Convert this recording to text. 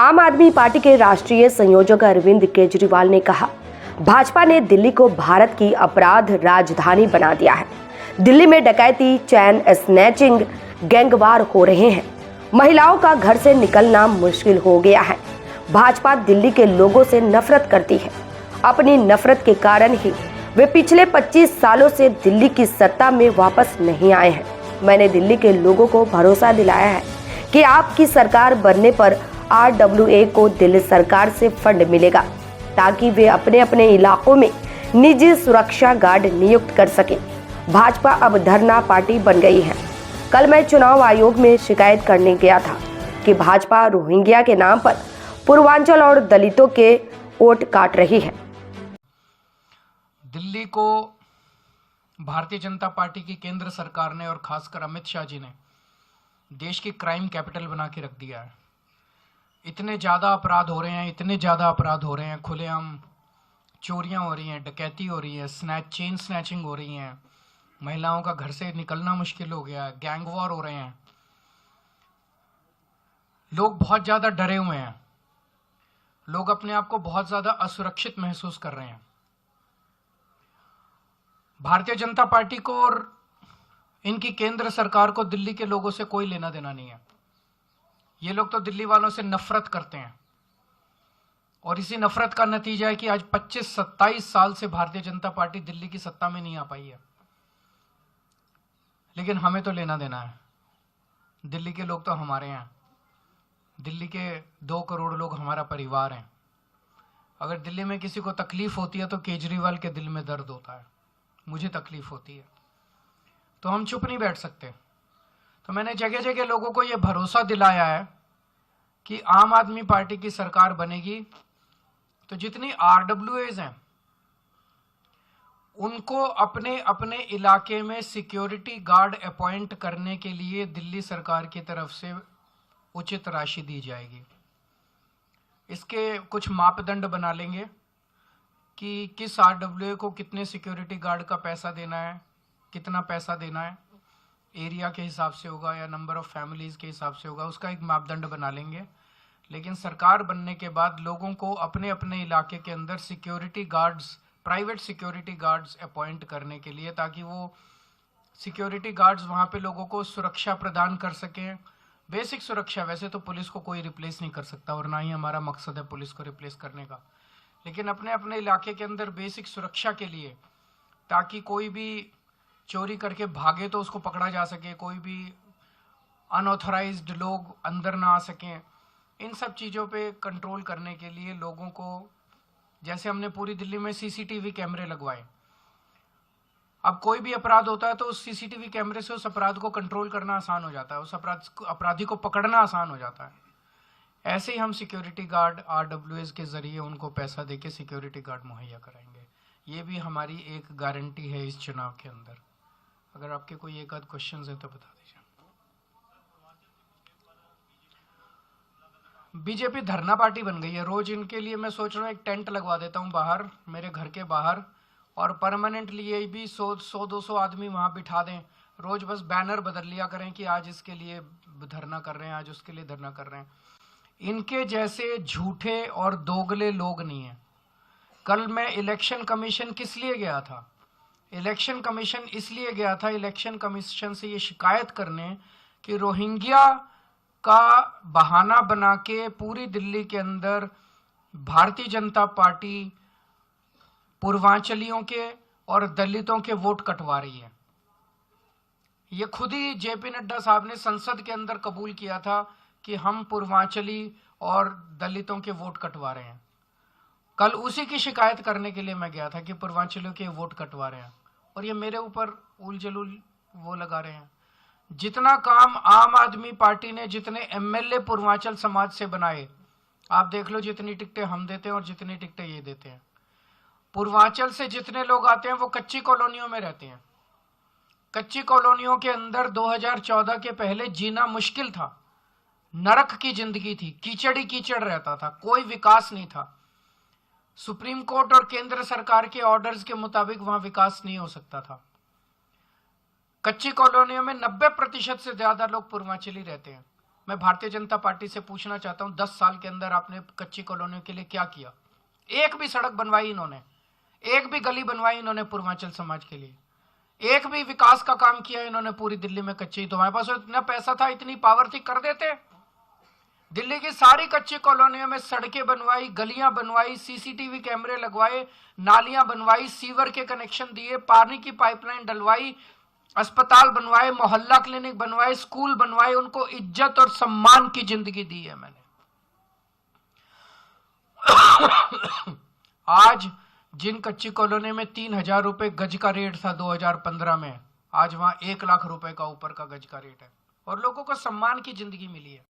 आम आदमी पार्टी के राष्ट्रीय संयोजक अरविंद केजरीवाल ने कहा, भाजपा ने दिल्ली को भारत की अपराध राजधानी बना दिया है। दिल्ली में डकैती, चैन स्नैचिंग, गैंगवार हो रहे हैं। महिलाओं का घर से निकलना मुश्किल हो गया है। भाजपा दिल्ली के लोगों से नफरत करती है। अपनी नफरत के कारण ही वे पिछले 25 सालों से दिल्ली की सत्ता में वापस नहीं आए हैं। मैंने दिल्ली के लोगों को भरोसा दिलाया है कि आपकी सरकार बनने पर RWA को दिल्ली सरकार से फंड मिलेगा ताकि वे अपने अपने इलाकों में निजी सुरक्षा गार्ड नियुक्त कर सके। भाजपा अब धरना पार्टी बन गई है। कल मैं चुनाव आयोग में शिकायत करने गया था कि भाजपा रोहिंग्या के नाम पर पूर्वांचल और दलितों के वोट काट रही है। दिल्ली को भारतीय जनता पार्टी की केंद्र सरकार ने और खासकर अमित शाह जी ने देश की क्राइम कैपिटल बना के रख दिया है। इतने ज़्यादा अपराध हो रहे हैं, खुलेआम चोरियां हो रही हैं, डकैती हो रही है, चेन स्नैचिंग हो रही हैं, महिलाओं का घर से निकलना मुश्किल हो गया है, गैंग वॉर हो रहे हैं। लोग बहुत ज़्यादा डरे हुए हैं। लोग अपने आप को बहुत ज़्यादा असुरक्षित महसूस कर रहे हैं। भारतीय जनता पार्टी को और इनकी केंद्र सरकार को दिल्ली के लोगों से कोई लेना देना नहीं है। ये लोग तो दिल्ली वालों से नफरत करते हैं और इसी नफरत का नतीजा है कि आज 25-27 साल से भारतीय जनता पार्टी दिल्ली की सत्ता में नहीं आ पाई है। लेकिन हमें तो लेना देना है। दिल्ली के लोग तो हमारे हैं। दिल्ली के 2 करोड़ लोग हमारा परिवार हैं। अगर दिल्ली में किसी को तकलीफ होती है तो केजरीवाल के दिल में दर्द होता है। मुझे तकलीफ होती है, तो हम चुप नहीं बैठ सकते। तो मैंने जगह जगह लोगों को ये भरोसा दिलाया है कि आम आदमी पार्टी की सरकार बनेगी तो जितनी RWAs हैं उनको अपने अपने इलाके में सिक्योरिटी गार्ड अपॉइंट करने के लिए दिल्ली सरकार की तरफ से उचित राशि दी जाएगी। इसके कुछ मापदंड बना लेंगे कि किस RWA को कितने सिक्योरिटी गार्ड का पैसा देना है, कितना पैसा देना है, एरिया के हिसाब से होगा या नंबर ऑफ फैमिलीज के हिसाब से होगा, उसका एक मापदंड बना लेंगे। लेकिन सरकार बनने के बाद लोगों को अपने अपने इलाके के अंदर security guards, private security guards appoint करने के लिए, ताकि वो सिक्योरिटी गार्ड्स वहाँ पे लोगों को सुरक्षा प्रदान कर सकें। बेसिक सुरक्षा, वैसे तो पुलिस को कोई रिप्लेस नहीं कर सकता और ना ही हमारा मकसद है पुलिस को रिप्लेस करने का, लेकिन अपने अपने इलाके के अंदर बेसिक सुरक्षा के लिए, ताकि कोई भी चोरी करके भागे तो उसको पकड़ा जा सके, कोई भी अनऑथराइज्ड लोग अंदर ना आ सकें। इन सब चीज़ों पे कंट्रोल करने के लिए लोगों को, जैसे हमने पूरी दिल्ली में CCTV कैमरे लगवाए, अब कोई भी अपराध होता है तो उस CCTV कैमरे से उस अपराध को कंट्रोल करना आसान हो जाता है, उस अपराधी को पकड़ना आसान हो जाता है। ऐसे ही हम सिक्योरिटी गार्ड RWAs के ज़रिए उनको पैसा देके सिक्योरिटी गार्ड मुहैया कराएंगे। ये भी हमारी एक गारंटी है इस चुनाव के अंदर। अगर आपके कोई एक आध क्वेश्चंस हैं तो बता दीजिए। बीजेपी धरना पार्टी बन गई है। रोज इनके लिए मैं सोच रहा हूँ एक टेंट लगवा देता हूँ बाहर, मेरे घर के बाहर, और परमानेंटली ये भी 100-200 आदमी वहाँ बिठा दें। रोज बस बैनर बदल लिया करें कि आज इसके लिए धरना कर रहे हैं, आज उसके लिए धरना कर रहे हैं। इनके जैसे झूठे और दोगले लोग नहीं हैं। कल मैं इलेक्शन कमीशन किस लिए गया था? इलेक्शन कमीशन इसलिए गया था, इलेक्शन कमीशन से ये शिकायत करने कि रोहिंग्या का बहाना बना के पूरी दिल्ली के अंदर भारतीय जनता पार्टी पूर्वांचलियों के और दलितों के वोट कटवा रही है। ये खुद ही JP नड्डा साहब ने संसद के अंदर कबूल किया था कि हम पूर्वांचली और दलितों के वोट कटवा रहे हैं। कल उसी की शिकायत करने के लिए मैं गया था कि पूर्वांचलियों के वोट कटवा रहे हैं, और ये मेरे ऊपर उल-जलूल वो लगा रहे हैं। जितना काम आम आदमी पार्टी ने, जितने MLA पूर्वांचल समाज से बनाए, आप देख लो जितनी टिकटें हम देते हैं और जितनी टिकटें ये देते हैं। पूर्वांचल से जितने लोग आते हैं वो कच्ची कॉलोनियों में रहते हैं। कच्ची कॉलोनियों के अंदर 2014 के पहले जीना मुश्किल था, नरक की जिंदगी थी, कीचड़ ही कीचड़ रहता था, कोई विकास नहीं था। सुप्रीम कोर्ट और केंद्र सरकार के ऑर्डर्स के मुताबिक वहां विकास नहीं हो सकता था। कच्ची कॉलोनियों में 90% से ज्यादा लोग पूर्वांचली रहते हैं। मैं भारतीय जनता पार्टी से पूछना चाहता हूं, 10 साल के अंदर आपने कच्ची कॉलोनियों के लिए क्या किया? एक भी सड़क बनवाई इन्होंने? एक भी गली बनवाई इन्होंने पूर्वांचल समाज के लिए? एक भी विकास का काम किया इन्होंने पूरी दिल्ली में कच्ची? तो हमारे पास इतना पैसा था, इतनी पावर थी, कर देते। दिल्ली की सारी कच्ची कॉलोनियों में सड़कें बनवाई, गलियां बनवाई, सीसीटीवी कैमरे लगवाए, नालियां बनवाई, सीवर के कनेक्शन दिए, पानी की पाइपलाइन डलवाई, अस्पताल बनवाए, मोहल्ला क्लिनिक बनवाए, स्कूल बनवाए, उनको इज्जत और सम्मान की जिंदगी दी है मैंने। आज जिन कच्ची कॉलोनी में 3,000 रुपए गज का रेट था 2015 में, आज वहां 1 लाख रुपए का ऊपर का गज का रेट है और लोगों को सम्मान की जिंदगी मिली है।